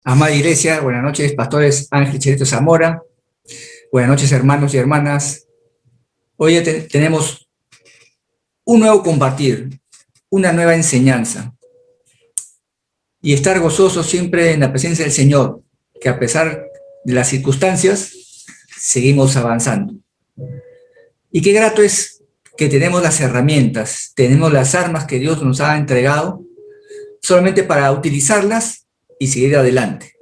Amada Iglesia, buenas noches, pastores Ángel Cherito Zamora, buenas noches, hermanos y hermanas. Hoy tenemos un nuevo compartir, una nueva enseñanza y estar gozosos siempre en la presencia del Señor, que a pesar de las circunstancias, seguimos avanzando. Y qué grato es que tenemos las herramientas, tenemos las armas que Dios nos ha entregado solamente para utilizarlas y seguir adelante.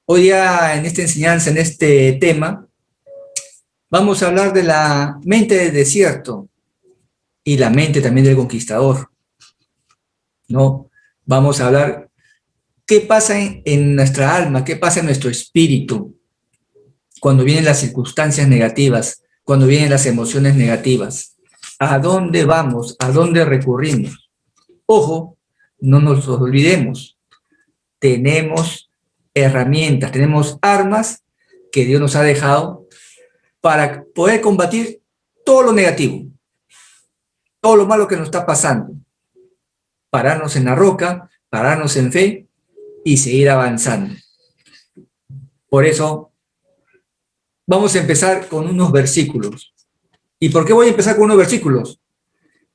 Hoy día en esta enseñanza, en este tema, vamos a hablar de la mente del desierto y la mente también del conquistador, ¿no? Vamos a hablar qué pasa en nuestra alma, qué pasa en nuestro espíritu cuando vienen las circunstancias negativas, cuando vienen las emociones negativas. ¿A dónde vamos? ¿A dónde recurrimos? Ojo, no nos olvidemos, tenemos herramientas, tenemos armas que Dios nos ha dejado para poder combatir todo lo negativo, todo lo malo que nos está pasando, pararnos en la roca, pararnos en fe y seguir avanzando. Por eso, vamos a empezar con unos versículos. ¿Y por qué voy a empezar con unos versículos?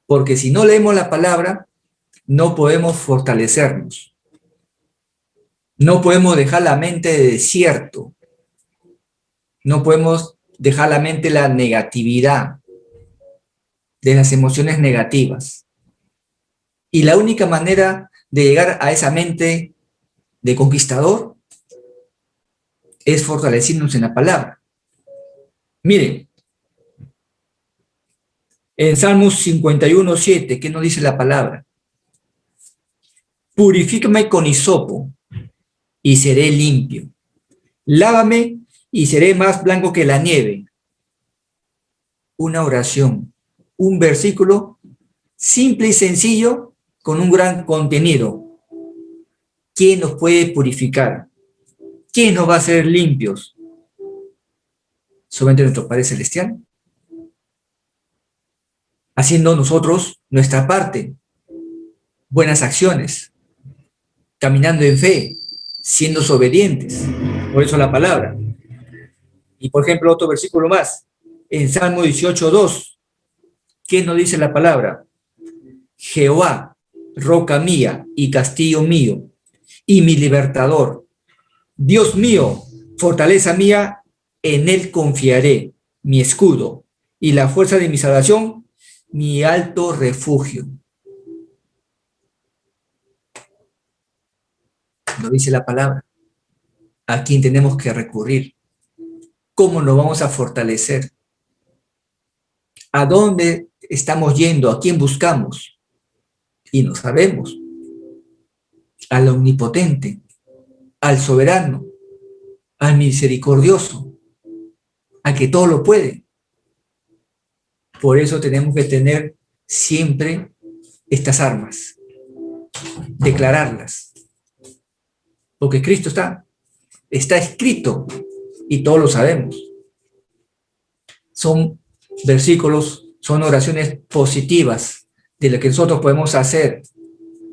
Porque si no leemos la palabra, no podemos fortalecernos. No podemos dejar la mente de desierto. No podemos dejar la mente la negatividad, de las emociones negativas. Y la única manera de llegar a esa mente de conquistador es fortalecernos en la palabra. Miren, en Salmos 51:7, ¿qué nos dice la palabra? Purifícame con hisopo y seré limpio. Lávame y seré más blanco que la nieve. Una oración, un versículo simple y sencillo con un gran contenido. ¿Quién nos puede purificar? ¿Quién nos va a hacer limpios? Solamente nuestro Padre Celestial. Haciendo nosotros nuestra parte, buenas acciones, caminando en fe, siendo obedientes. Por eso la palabra. Y por ejemplo, otro versículo más, en Salmo 18:2, ¿qué nos dice la palabra? Jehová, roca mía y castillo mío, y mi libertador, Dios mío, fortaleza mía, en él confiaré, mi escudo, y la fuerza de mi salvación, mi alto refugio. Lo dice la palabra. ¿A quién tenemos que recurrir? ¿Cómo nos vamos a fortalecer? ¿A dónde estamos yendo? ¿A quién buscamos? Y no sabemos. Al omnipotente, al soberano, al misericordioso, al que todo lo puede. Por eso tenemos que tener siempre estas armas, declararlas. Porque Cristo está escrito y todos lo sabemos. Son versículos, son oraciones positivas de lo que nosotros podemos hacer,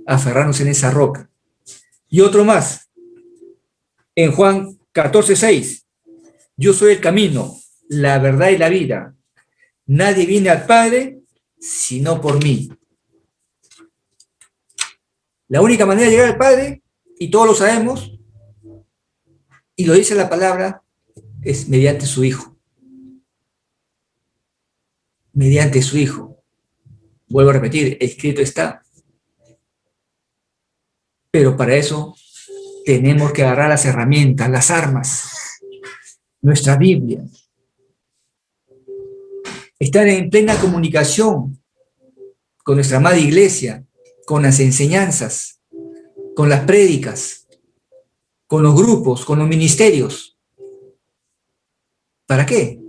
aferrarnos en esa roca. Y otro más, en Juan 14:6, yo soy el camino, la verdad y la vida. Nadie viene al Padre sino por mí. La única manera de llegar al Padre, y todos lo sabemos, y lo dice la palabra, es mediante su Hijo. Mediante su Hijo. Vuelvo a repetir, escrito está. Pero para eso tenemos que agarrar las herramientas, las armas, nuestra Biblia. Estar en plena comunicación con nuestra amada iglesia, con las enseñanzas, con las prédicas, con los grupos, con los ministerios. ¿Para qué?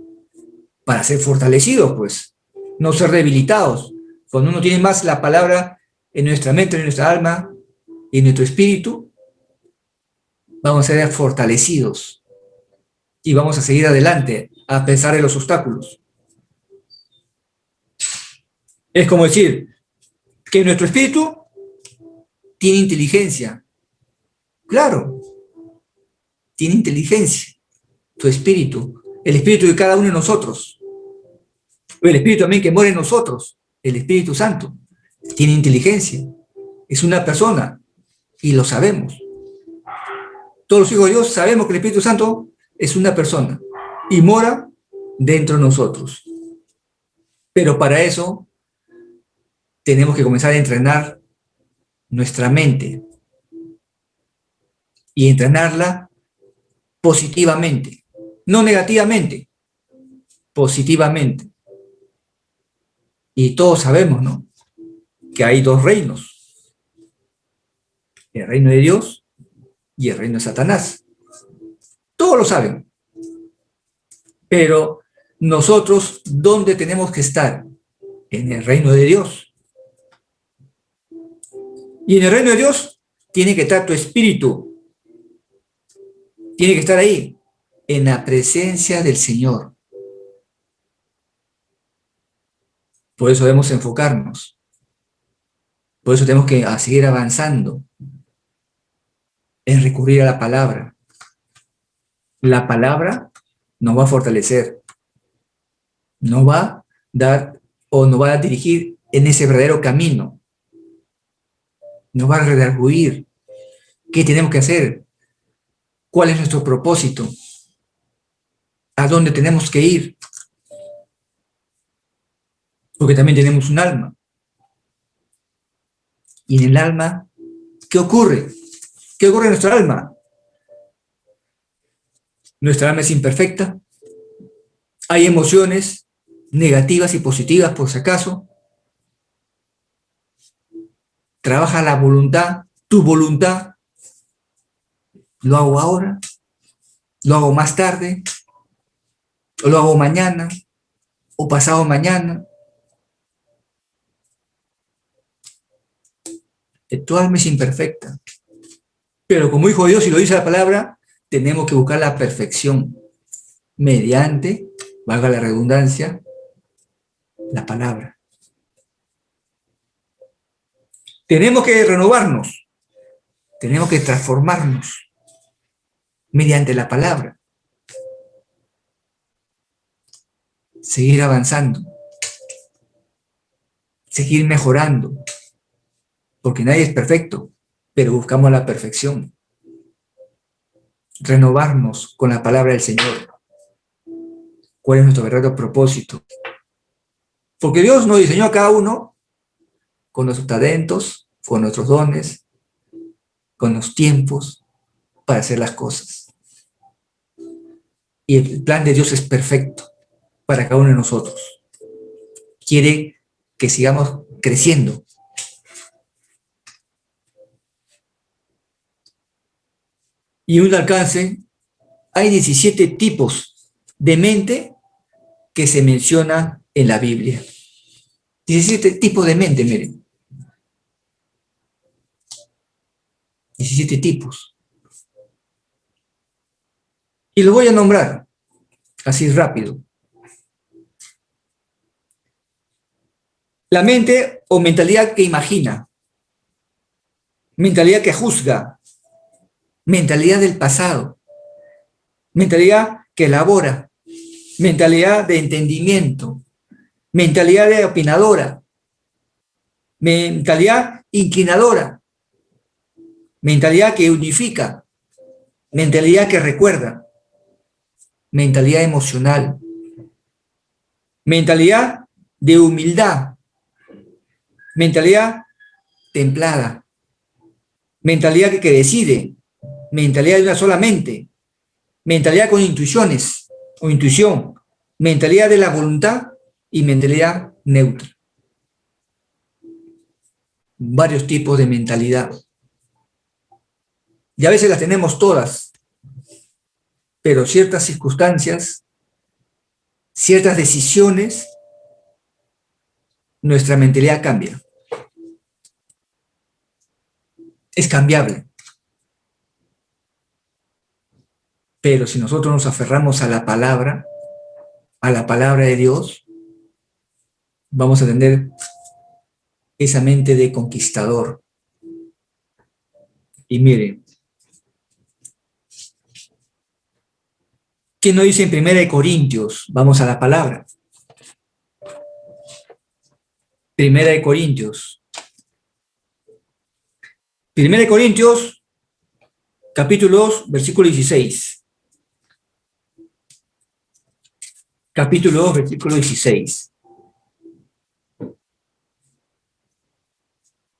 Para ser fortalecidos, pues, no ser debilitados. Cuando uno tiene más la palabra en nuestra mente, en nuestra alma y en nuestro espíritu, vamos a ser fortalecidos y vamos a seguir adelante a pesar de los obstáculos. Es como decir que nuestro espíritu tiene inteligencia. Claro, tiene inteligencia, tu espíritu, el espíritu de cada uno de nosotros, o el espíritu también que mora en nosotros, el Espíritu Santo, tiene inteligencia, es una persona y lo sabemos. Todos los hijos de Dios sabemos que el Espíritu Santo es una persona y mora dentro de nosotros. Pero para eso tenemos que comenzar a entrenar nuestra mente y entrenarla positivamente, no negativamente, positivamente. Y todos sabemos, ¿no?, que hay dos reinos, el reino de Dios y el reino de Satanás. Todos lo saben. Pero nosotros, ¿dónde tenemos que estar? En el reino de Dios. Y en el reino de Dios tiene que estar tu espíritu. Tiene que estar ahí, en la presencia del Señor. Por eso debemos enfocarnos. Por eso tenemos que seguir avanzando en recurrir a la palabra. La palabra nos va a fortalecer, nos va a dar o nos va a dirigir en ese verdadero camino. Nos va a redarguir qué tenemos que hacer, cuál es nuestro propósito, a dónde tenemos que ir. Porque también tenemos un alma. Y en el alma, ¿qué ocurre? ¿Qué ocurre en nuestra alma? Nuestra alma es imperfecta. Hay emociones negativas y positivas, por si acaso. Trabaja la voluntad, tu voluntad. ¿Lo hago ahora? ¿Lo hago más tarde? ¿O lo hago mañana? ¿O pasado mañana? Tu alma es imperfecta. Pero como hijo de Dios, y lo dice la palabra, tenemos que buscar la perfección mediante, valga la redundancia, la palabra. Tenemos que renovarnos, tenemos que transformarnos mediante la palabra. Seguir avanzando, seguir mejorando, porque nadie es perfecto, pero buscamos la perfección. Renovarnos con la palabra del Señor. ¿Cuál es nuestro verdadero propósito? Porque Dios nos diseñó a cada uno con nuestros talentos, con nuestros dones, con los tiempos para hacer las cosas. Y el plan de Dios es perfecto para cada uno de nosotros. Quiere que sigamos creciendo. Y un alcance, hay 17 tipos de mente que se menciona en la Biblia. 17 tipos de mente, miren. 17 tipos. Y los voy a nombrar así rápido. La mente o mentalidad que imagina, mentalidad que juzga, mentalidad del pasado, mentalidad que elabora, mentalidad de entendimiento, mentalidad de opinadora, mentalidad inclinadora, mentalidad que unifica, mentalidad que recuerda, mentalidad emocional, mentalidad de humildad, mentalidad templada, mentalidad que decide, mentalidad de una sola mente, mentalidad con intuiciones o intuición, mentalidad de la voluntad y mentalidad neutra. Varios tipos de mentalidad. Y a veces las tenemos todas, pero ciertas circunstancias, ciertas decisiones, nuestra mentalidad cambia. Es cambiable. Pero si nosotros nos aferramos a la palabra de Dios, vamos a tener esa mente de conquistador. Y miren, ¿Qué nos dice en 1 Corintios? Vamos a la palabra. 1 Corintios. 1 Corintios, capítulo 2, versículo 16. Capítulo 2, versículo 16.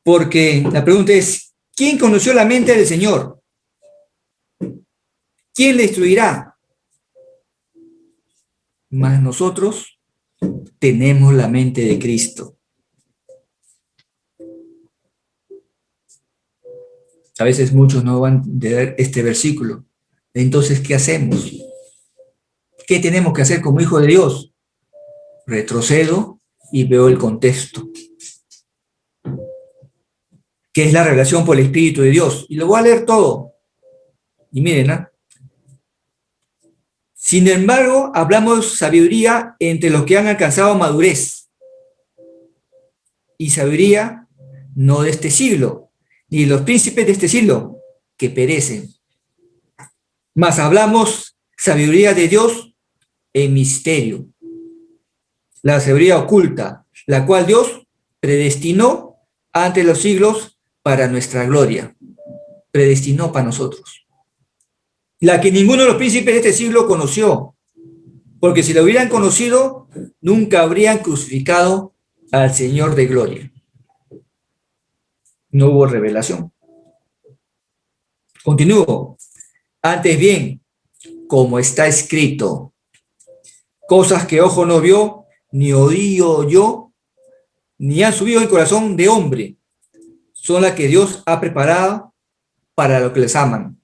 Porque la pregunta es, ¿quién conoció la mente del Señor? ¿Quién le instruirá? Mas nosotros tenemos la mente de Cristo. A veces muchos no van a leer este versículo. Entonces, ¿qué hacemos? ¿Qué tenemos que hacer como hijo de Dios? Retrocedo y veo el contexto, que es la revelación por el Espíritu de Dios. Y lo voy a leer todo. Y miren, ¿eh? Sin embargo, hablamos sabiduría entre los que han alcanzado madurez. Y sabiduría no de este siglo, ni los príncipes de este siglo, que perecen. Mas hablamos sabiduría de Dios en misterio. La sabiduría oculta, la cual Dios predestinó ante los siglos para nuestra gloria. Predestinó para nosotros. La que ninguno de los príncipes de este siglo conoció, porque si lo hubieran conocido, nunca habrían crucificado al Señor de gloria. No hubo revelación. Continúo. Antes bien, como está escrito, cosas que ojo no vio, ni oído oyó, ni han subido el corazón de hombre, son las que Dios ha preparado para los que les aman.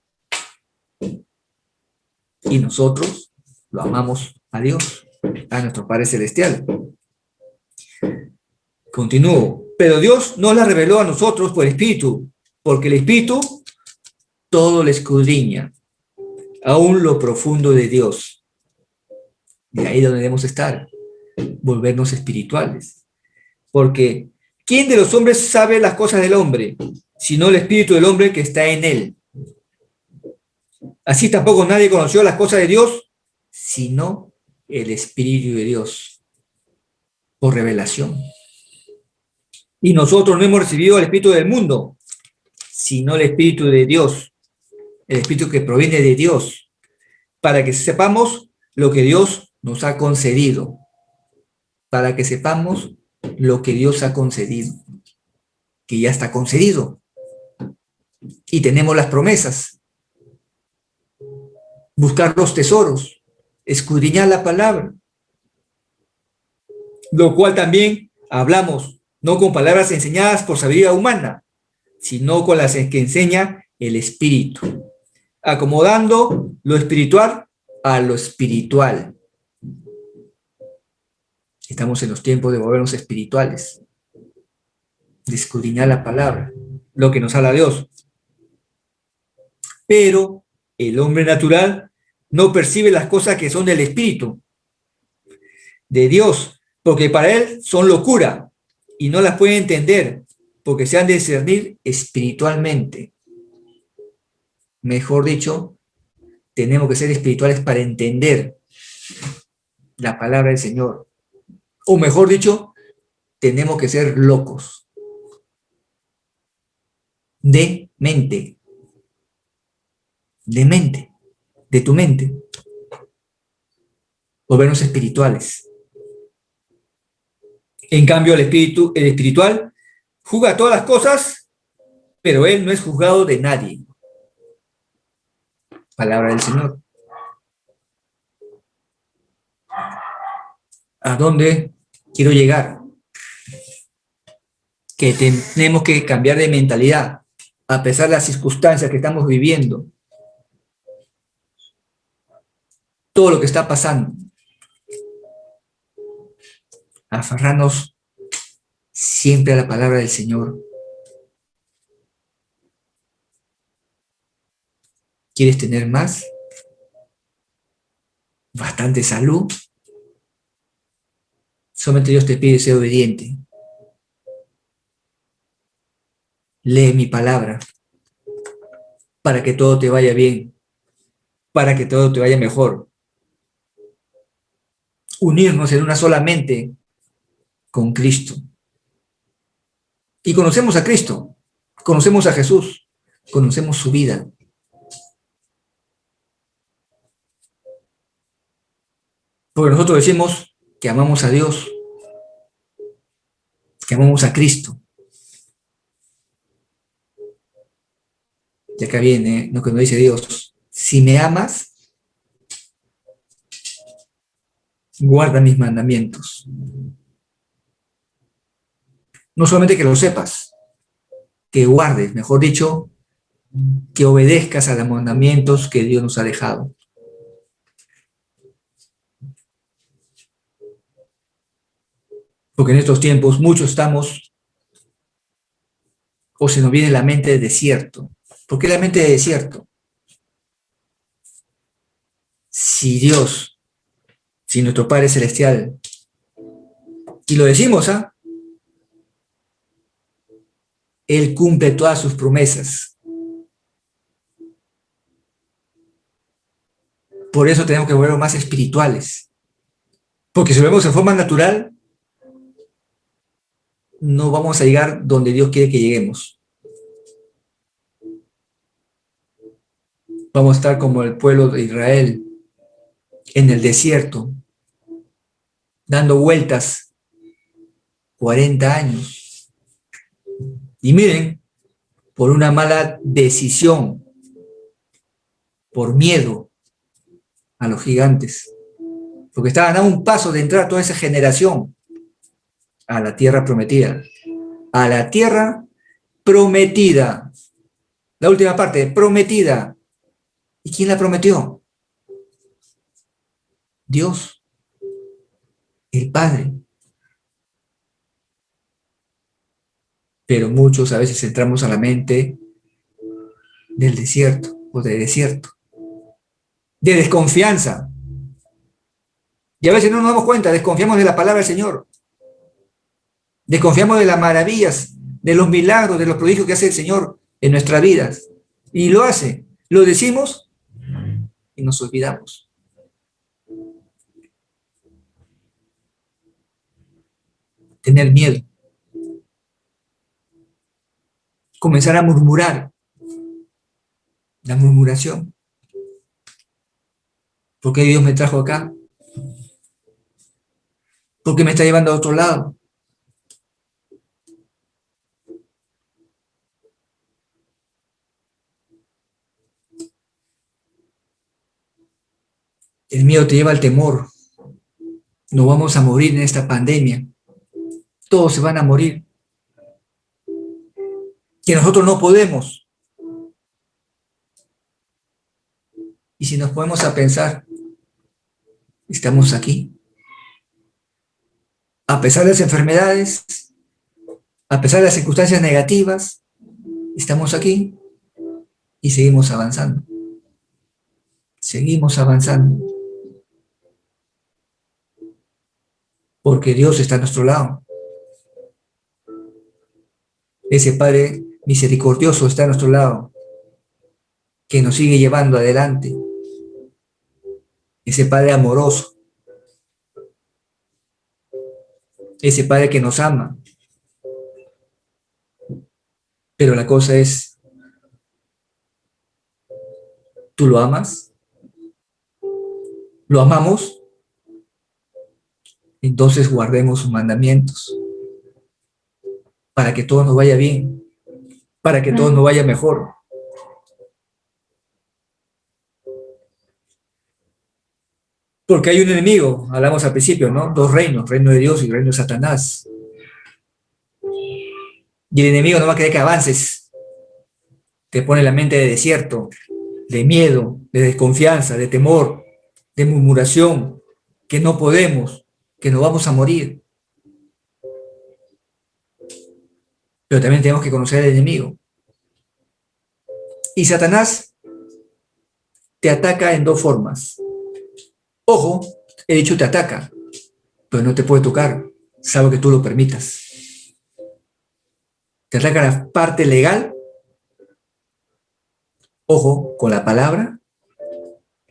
Y nosotros lo amamos a Dios, a nuestro Padre Celestial. Continúo. Pero Dios no la reveló a nosotros por el Espíritu, porque el Espíritu todo lo escudriña, aún lo profundo de Dios. Y ahí es donde debemos estar, volvernos espirituales. Porque ¿quién de los hombres sabe las cosas del hombre, sino el Espíritu del hombre que está en él? Así tampoco nadie conoció las cosas de Dios, sino el Espíritu de Dios, por revelación. Y nosotros no hemos recibido el Espíritu del mundo, sino el Espíritu de Dios, el Espíritu que proviene de Dios, para que sepamos lo que Dios nos ha concedido, para que sepamos lo que Dios ha concedido, que ya está concedido. Y tenemos las promesas, buscar los tesoros, escudriñar la palabra, lo cual también hablamos, no con palabras enseñadas por sabiduría humana, sino con las que enseña el Espíritu, acomodando lo espiritual a lo espiritual. Estamos en los tiempos de volvernos espirituales, de escudriñar la palabra, lo que nos habla Dios. Pero el hombre natural no percibe las cosas que son del Espíritu, de Dios, porque para él son locura y no las puede entender, porque se han de discernir espiritualmente. Mejor dicho, tenemos que ser espirituales para entender la palabra del Señor. O mejor dicho, tenemos que ser locos. De mente. De mente. De tu mente. Volvernos espirituales. En cambio, el espiritual, juzga todas las cosas, pero él no es juzgado de nadie. Palabra del Señor. ¿A dónde quiero llegar? Que tenemos que cambiar de mentalidad, a pesar de las circunstancias que estamos viviendo. Todo lo que está pasando. Aferrarnos siempre a la palabra del Señor. ¿Quieres tener más? Bastante salud. Solamente Dios te pide ser obediente. Lee mi palabra para que todo te vaya bien, para que todo te vaya mejor. unirnos en una sola mente con Cristo. Y conocemos a Cristo, conocemos a Jesús, conocemos su vida. Porque nosotros decimos que amamos a Dios, que amamos a Cristo. Y acá viene lo que nos dice Dios. Si me amas, guarda mis mandamientos. No solamente que lo sepas, que guardes, mejor dicho, que obedezcas a los mandamientos que Dios nos ha dejado. Porque en estos tiempos muchos estamos, o se nos viene la mente de desierto. ¿Por qué la mente de desierto? Si Dios, si nuestro Padre Celestial, y lo decimos, Él cumple todas sus promesas. Por eso tenemos que volvernos más espirituales. Porque si lo vemos en forma natural, no vamos a llegar donde Dios quiere que lleguemos. Vamos a estar como el pueblo de Israel en el desierto, dando vueltas 40 años. Y miren, por una mala decisión, por miedo a los gigantes, porque estaban a un paso de entrar toda esa generación a la tierra prometida. A la tierra prometida. La última parte, prometida. ¿Y quién la prometió? Dios, el Padre. Pero muchos a veces entramos a la mente del desierto o de desierto, de desconfianza. Y a veces no nos damos cuenta, desconfiamos de la palabra del Señor. Desconfiamos de las maravillas, de los milagros, de los prodigios que hace el Señor en nuestras vidas. Y lo hace, lo decimos y nos olvidamos. Tener miedo. Comenzar a murmurar. La murmuración. ¿Por qué Dios me trajo acá? ¿Por qué me está llevando a otro lado? El miedo te lleva al temor. No vamos a morir en esta pandemia. Todos se van a morir. Que nosotros no podemos. Y si nos ponemos a pensar, estamos aquí. A pesar de las enfermedades, a pesar de las circunstancias negativas, estamos aquí y seguimos avanzando. Seguimos avanzando. Porque Dios está a nuestro lado. Ese Padre misericordioso está a nuestro lado, que nos sigue llevando adelante. Ese Padre amoroso. Ese Padre que nos ama. Pero la cosa es, ¿tú lo amas? ¿Lo amamos? Entonces guardemos sus mandamientos para que todo nos vaya bien, para que todo nos vaya mejor. Porque hay un enemigo, hablamos al principio, ¿no? Dos reinos, reino de Dios y reino de Satanás. Y el enemigo no va a querer que avances. Te pone la mente de desierto, de miedo, de desconfianza, de temor, de murmuración, que no podemos, que nos vamos a morir. Pero también tenemos que conocer al enemigo. Y Satanás te ataca en dos formas. Ojo, he dicho te ataca, pero no te puede tocar, salvo que tú lo permitas. Te ataca la parte legal, ojo, con la palabra,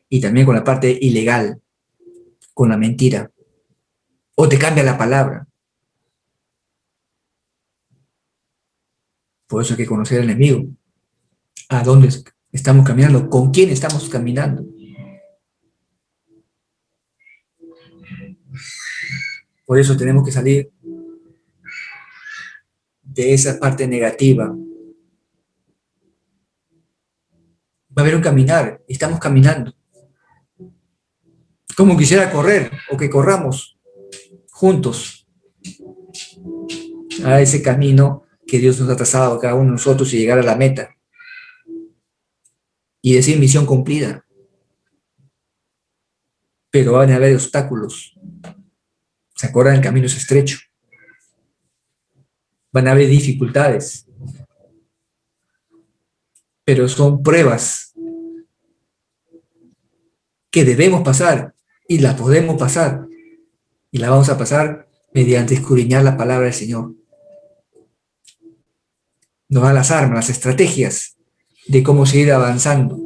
y también con la parte ilegal, con la mentira. o te cambia la palabra. Por eso hay que conocer al enemigo, a dónde estamos caminando, con quién estamos caminando. Por eso tenemos que salir de esa parte negativa. Va a haber un caminar, estamos caminando. Como quisiera correr o que corramos juntos a ese camino que Dios nos ha trazado a cada uno de nosotros y llegar a la meta y decir misión cumplida. Pero van a haber obstáculos. ¿Se acuerdan? El camino es estrecho. Van a haber dificultades, pero son pruebas que debemos pasar y las podemos pasar y las vamos a pasar mediante escudriñar la palabra del Señor. Nos da las armas, las estrategias de cómo seguir avanzando.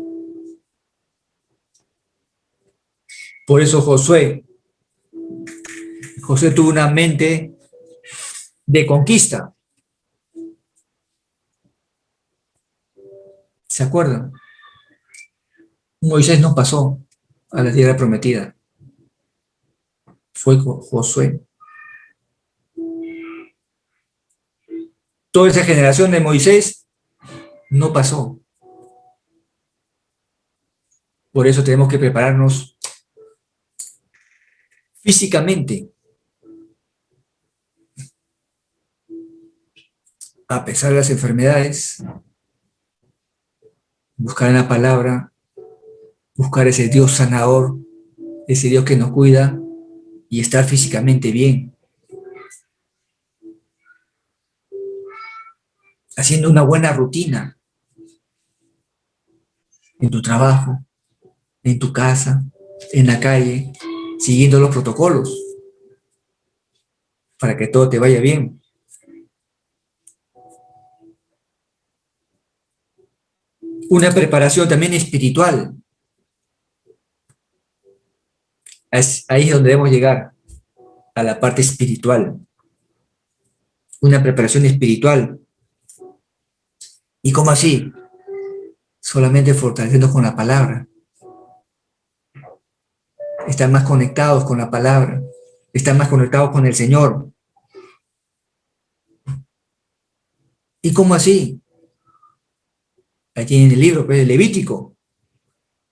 Por eso José tuvo una mente de conquista. ¿Se acuerdan? Moisés no pasó a la tierra prometida. Fue Josué. Toda esa generación de Moisés no pasó. Por eso tenemos que prepararnos físicamente. A pesar de las enfermedades, buscar en la palabra, buscar ese Dios sanador, ese Dios que nos cuida y estar físicamente bien. Haciendo una buena rutina en tu trabajo, en tu casa, en la calle, siguiendo los protocolos para que todo te vaya bien. Una preparación también espiritual. Ahí es donde debemos llegar, a la parte espiritual. Una preparación espiritual. ¿Y cómo así? Solamente fortaleciendo con la palabra. Estar más conectados con la palabra. Estar más conectados con el Señor. ¿Y cómo así? Allí en el libro pues, de Levítico,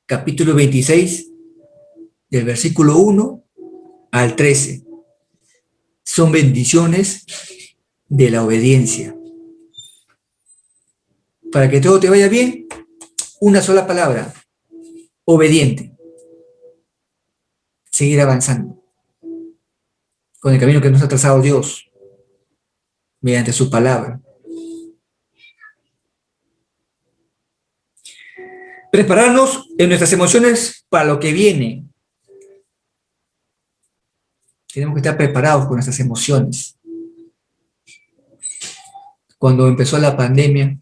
capítulo 26, del versículo 1 al 13. Son bendiciones de la obediencia. Para que todo te vaya bien, una sola palabra, obediente. Seguir avanzando con el camino que nos ha trazado Dios mediante su palabra. Prepararnos en nuestras emociones para lo que viene. Tenemos que estar preparados con nuestras emociones. Cuando empezó la pandemia,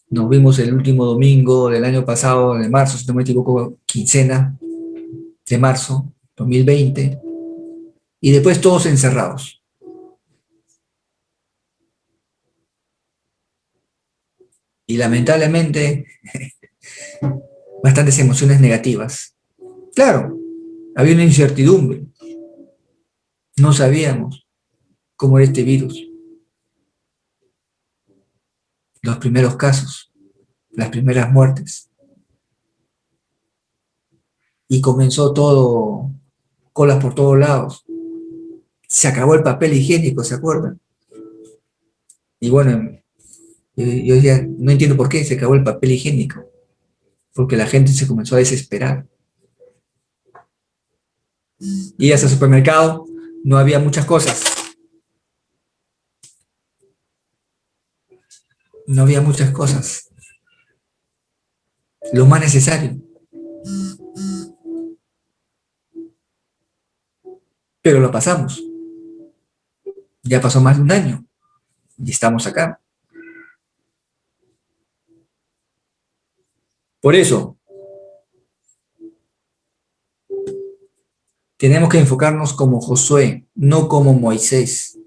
nos vimos el último domingo del año pasado, de marzo, si no me equivoco, quincena de marzo 2020, y después todos encerrados. Y lamentablemente, bastantes emociones negativas. Claro, había una incertidumbre. No sabíamos cómo era este virus. Los primeros casos, las primeras muertes. Y comenzó todo, colas por todos lados. Se acabó el papel higiénico, ¿se acuerdan? Y bueno, yo decía, no entiendo por qué se acabó el papel higiénico. Porque la gente se comenzó a desesperar. Y hasta el supermercado no había muchas cosas. No había muchas cosas. Lo más necesario. Pero lo pasamos. Ya pasó más de un año y estamos acá. Por eso, Tenemos que enfocarnos como Josué, no como Moisés.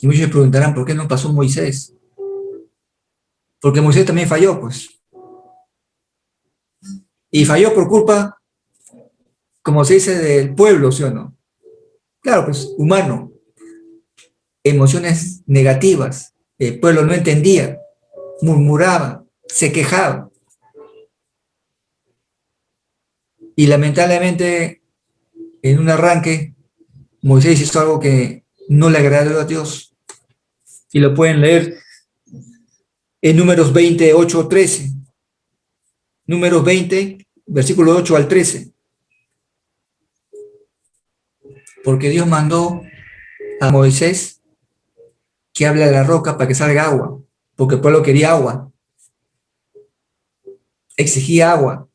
Y muchos se preguntarán, ¿por qué no pasó Moisés? Porque Moisés también falló, pues. Y falló por culpa, como se dice, del pueblo, ¿sí o no? Claro, pues, humano. Emociones negativas. El pueblo no entendía, murmuraba, se quejaba. Y lamentablemente, en un arranque, Moisés hizo algo que no le agradó a Dios. Y lo pueden leer en Números 20, 8, 13. Números 20, versículo 8 al 13. Porque Dios mandó a Moisés que hable a la roca para que salga agua. Porque el pueblo quería agua, exigía agua.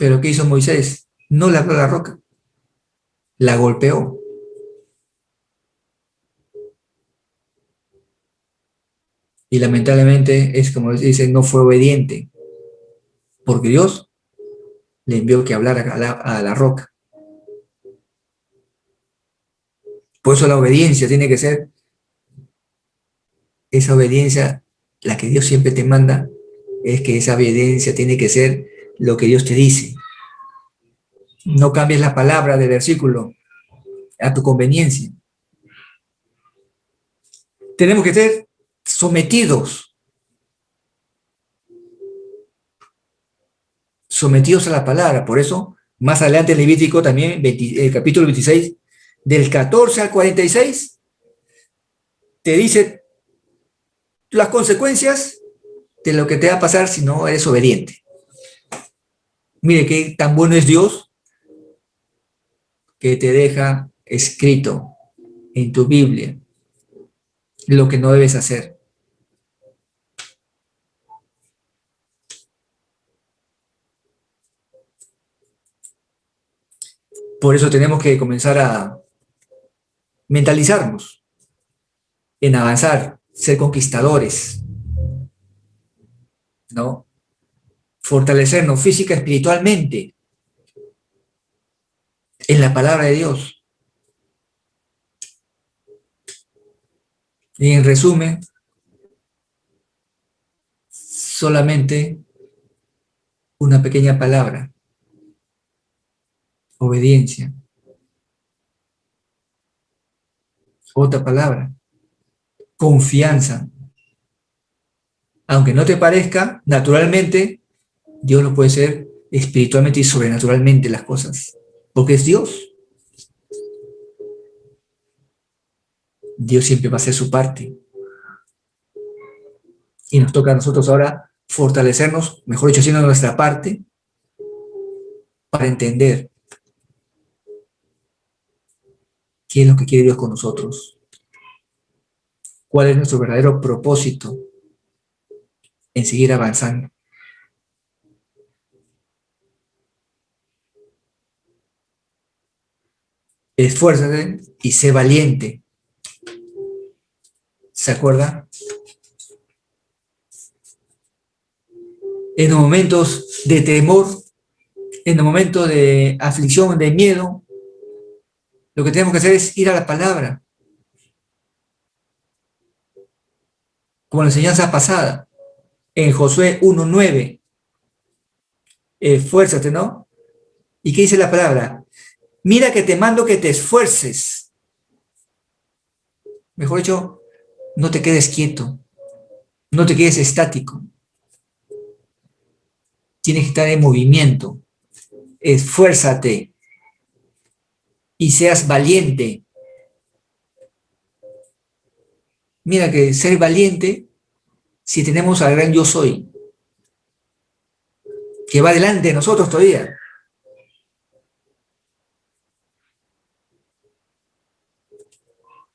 Pero ¿qué hizo Moisés? No le habló a la roca, la golpeó. Y lamentablemente es como dice, no fue obediente, porque Dios le envió que hablara a la roca. Por eso la obediencia tiene que ser esa obediencia, la que Dios siempre te manda, es que esa obediencia tiene que ser lo que Dios te dice. No cambies la palabra del versículo a tu conveniencia. Tenemos que ser sometidos a la palabra. Por eso, más adelante en Levítico también, el capítulo 26, del 14 al 46, te dice las consecuencias de lo que te va a pasar si no eres obediente. Mire qué tan bueno es Dios que te deja escrito en tu Biblia lo que no debes hacer. Por eso tenemos que comenzar a mentalizarnos en avanzar, ser conquistadores, ¿no? Fortalecernos física, espiritualmente, en la palabra de Dios. Y en resumen, solamente una pequeña palabra: obediencia. Otra palabra: confianza. Aunque no te parezca, naturalmente, Dios lo puede hacer espiritualmente y sobrenaturalmente las cosas, porque es Dios. Dios siempre va a hacer su parte. Y nos toca a nosotros ahora fortalecernos, mejor dicho, haciendo nuestra parte, para entender qué es lo que quiere Dios con nosotros, cuál es nuestro verdadero propósito en seguir avanzando. Esfuérzate y sé valiente. ¿Se acuerda? En los momentos de temor, en los momentos de aflicción, de miedo, lo que tenemos que hacer es ir a la palabra, como la enseñanza pasada, en Josué 1:9. Esfuérzate, ¿no? ¿Y qué dice la palabra? Mira que te mando que te esfuerces. Mejor dicho, no te quedes quieto, no te quedes estático. Tienes que estar en movimiento. Esfuérzate y seas valiente. Mira que ser valiente, si tenemos al gran yo soy, que va delante de nosotros todavía.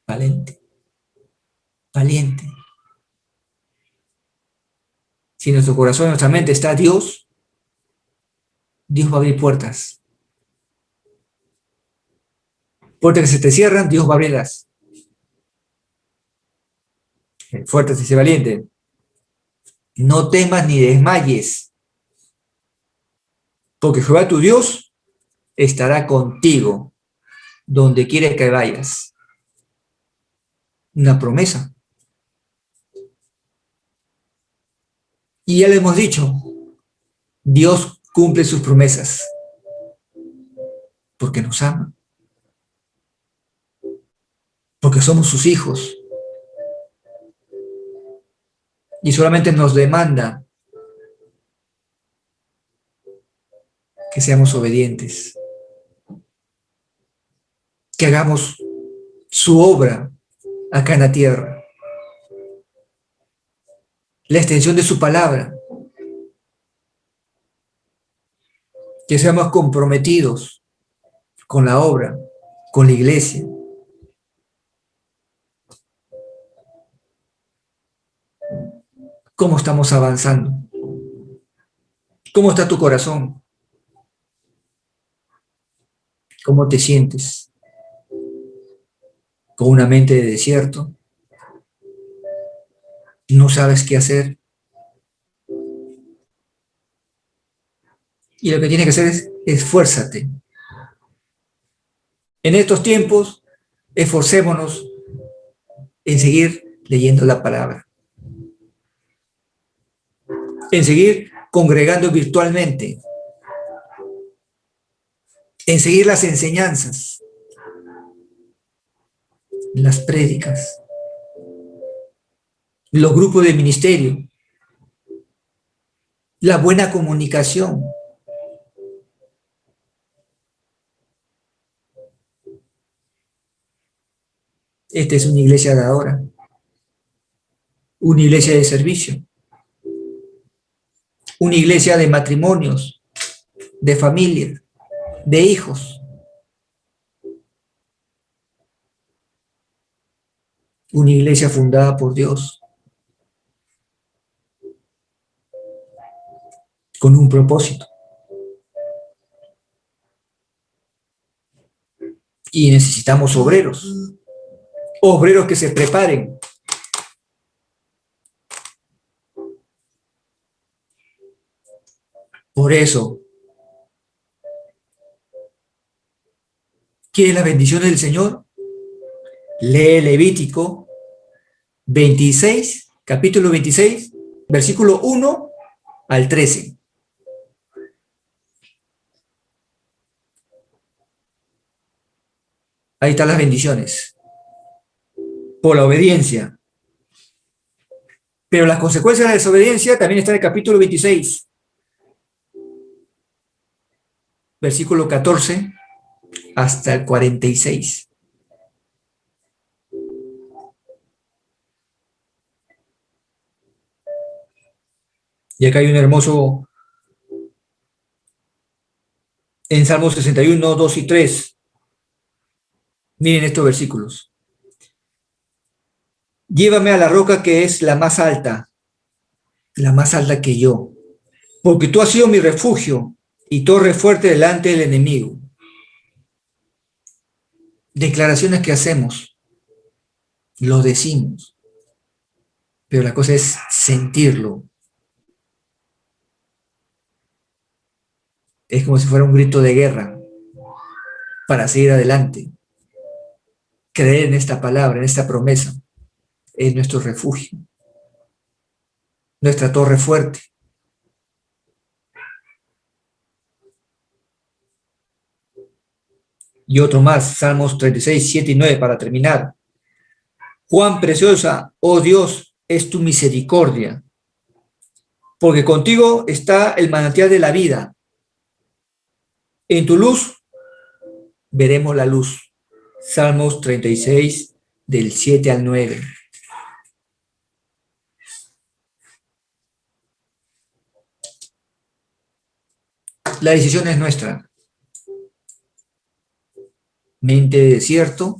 Valiente, valiente. Si en nuestro corazón, en nuestra mente está Dios, Dios va a abrir puertas. Puertas que se te cierran, Dios va a abrirlas. Fuerte y sé valiente. No temas ni desmayes, porque Jehová tu Dios estará contigo donde quiera que vayas. Una promesa. Y ya le hemos dicho, Dios cumple sus promesas porque nos ama, porque somos sus hijos y solamente nos demanda que seamos obedientes, que hagamos su obra acá en la tierra, la extensión de su palabra, que seamos comprometidos con la obra, con la iglesia. ¿Cómo estamos avanzando? ¿Cómo está tu corazón? ¿Cómo te sientes? ¿Con una mente de desierto? ¿No sabes qué hacer? Y lo que tienes que hacer es esfuérzate. En estos tiempos, esforcémonos en seguir leyendo la palabra, en seguir congregando virtualmente, en seguir las enseñanzas, las prédicas, los grupos de ministerio, la buena comunicación. Esta es una iglesia de ahora, una iglesia de servicio, una iglesia de matrimonios, de familias, de hijos, una iglesia fundada por Dios, con un propósito. Y necesitamos obreros, obreros que se preparen. Por eso, ¿quieres la bendición del Señor? Lee Levítico 26, capítulo 26, versículo 1 al 13. Ahí están las bendiciones. Por la obediencia. Pero las consecuencias de la desobediencia también están en el capítulo 26, versículo 14 hasta el 46. Y acá hay un hermoso en Salmos 61, 2 y 3. Miren estos versículos. Llévame a la roca que es la más alta que yo, porque tú has sido mi refugio y torre fuerte delante del enemigo. Declaraciones que hacemos, lo decimos, pero la cosa es sentirlo. Es como si fuera un grito de guerra para seguir adelante. Creer en esta palabra, en esta promesa, es nuestro refugio, nuestra torre fuerte. Y otro más, Salmos 36, 7 y 9 para terminar. Cuán preciosa, oh Dios, es tu misericordia, porque contigo está el manantial de la vida. En tu luz veremos la luz. Salmos 36, del 7 al 9. La decisión es nuestra. Mente de desierto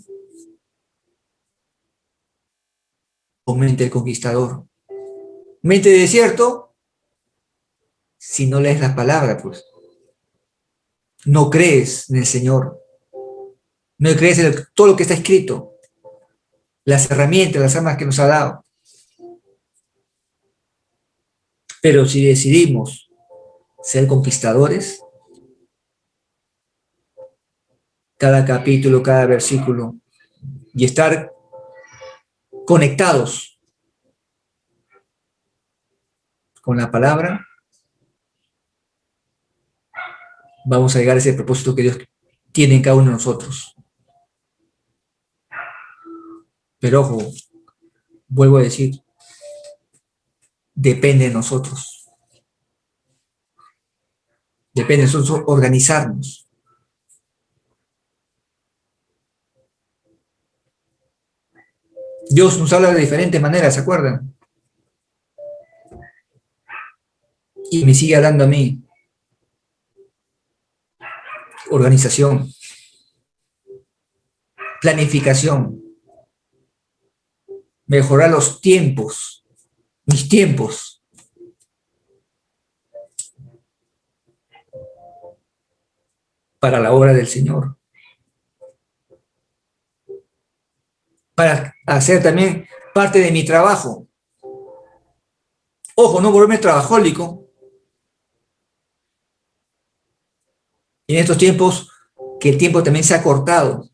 o mente del conquistador. Mente de desierto, si no lees la palabra, pues. No crees en el Señor. No crees en todo lo que está escrito. Las herramientas, las armas que nos ha dado. Pero si decidimos ser conquistadores, cada capítulo, cada versículo, y estar conectados con la palabra, vamos a llegar a ese propósito que Dios tiene en cada uno de nosotros. Pero ojo, vuelvo a decir, depende de nosotros. Depende de nosotros organizarnos. Dios nos habla de diferentes maneras, ¿se acuerdan? Y me sigue hablando a mí. Organización, planificación, mejorar los tiempos, mis tiempos. Para la obra del Señor. Para hacer también parte de mi trabajo. Ojo, no volverme trabajólico. En estos tiempos, que el tiempo también se ha cortado.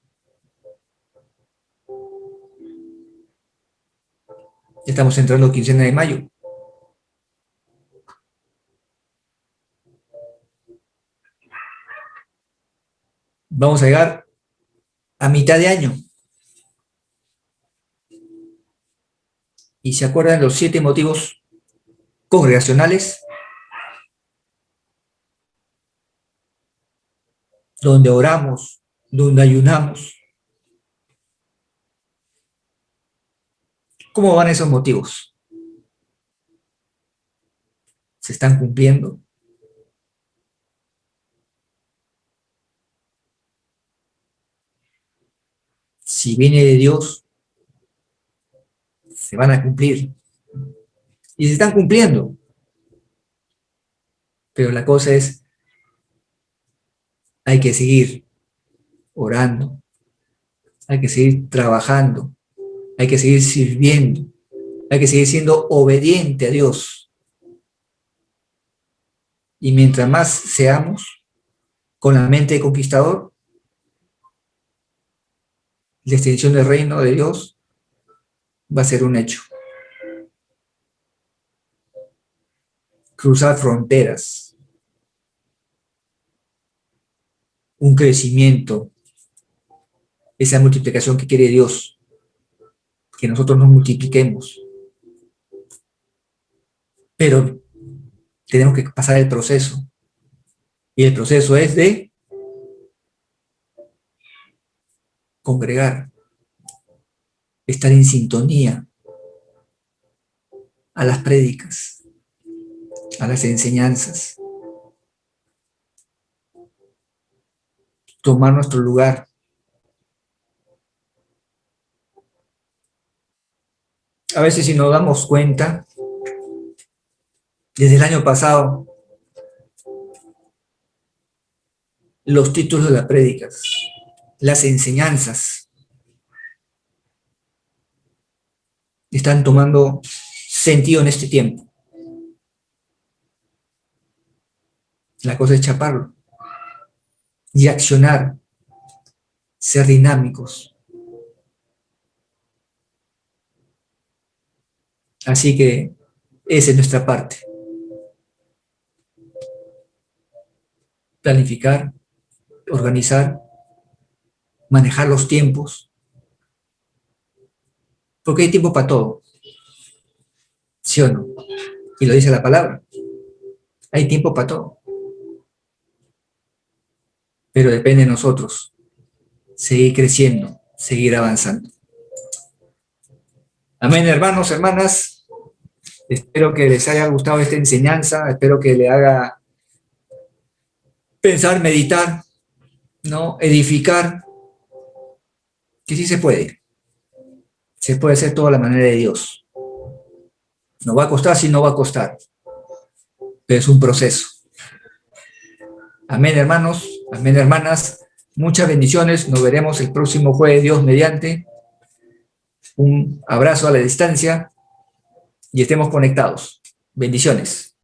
Estamos entrando quincena de mayo. Vamos a llegar a mitad de año. ¿Y se acuerdan los 7 motivos congregacionales? Donde oramos, donde ayunamos. ¿Cómo van esos motivos? ¿Se están cumpliendo? Si viene de Dios, se van a cumplir. Y se están cumpliendo. Pero la cosa es, hay que seguir orando, hay que seguir trabajando, hay que seguir sirviendo, hay que seguir siendo obediente a Dios. Y mientras más seamos con la mente de conquistador, la extensión del reino de Dios va a ser un hecho. Cruzar fronteras, un crecimiento, esa multiplicación que quiere Dios, que nosotros nos multipliquemos. Pero tenemos que pasar el proceso. Y el proceso es de congregar, estar en sintonía a las prédicas, a las enseñanzas, tomar nuestro lugar. A veces si nos damos cuenta, desde el año pasado, los títulos de las prédicas, las enseñanzas, están tomando sentido en este tiempo. La cosa es chaparlo y accionar, ser dinámicos. Así que esa es nuestra parte. Planificar, organizar, manejar los tiempos, porque hay tiempo para todo, ¿sí o no? Y lo dice la palabra, hay tiempo para todo, pero depende de nosotros seguir creciendo, seguir avanzando. Amén, hermanos, hermanas. Espero que les haya gustado esta enseñanza, espero que le haga pensar, meditar, ¿no? Edificar, que sí se puede hacer todo a la manera de Dios. No va a costar, sí no va a costar, pero es un proceso. Amén, hermanos, amén, hermanas, muchas bendiciones, nos veremos el próximo jueves, Dios mediante. Un abrazo a la distancia y estemos conectados. Bendiciones.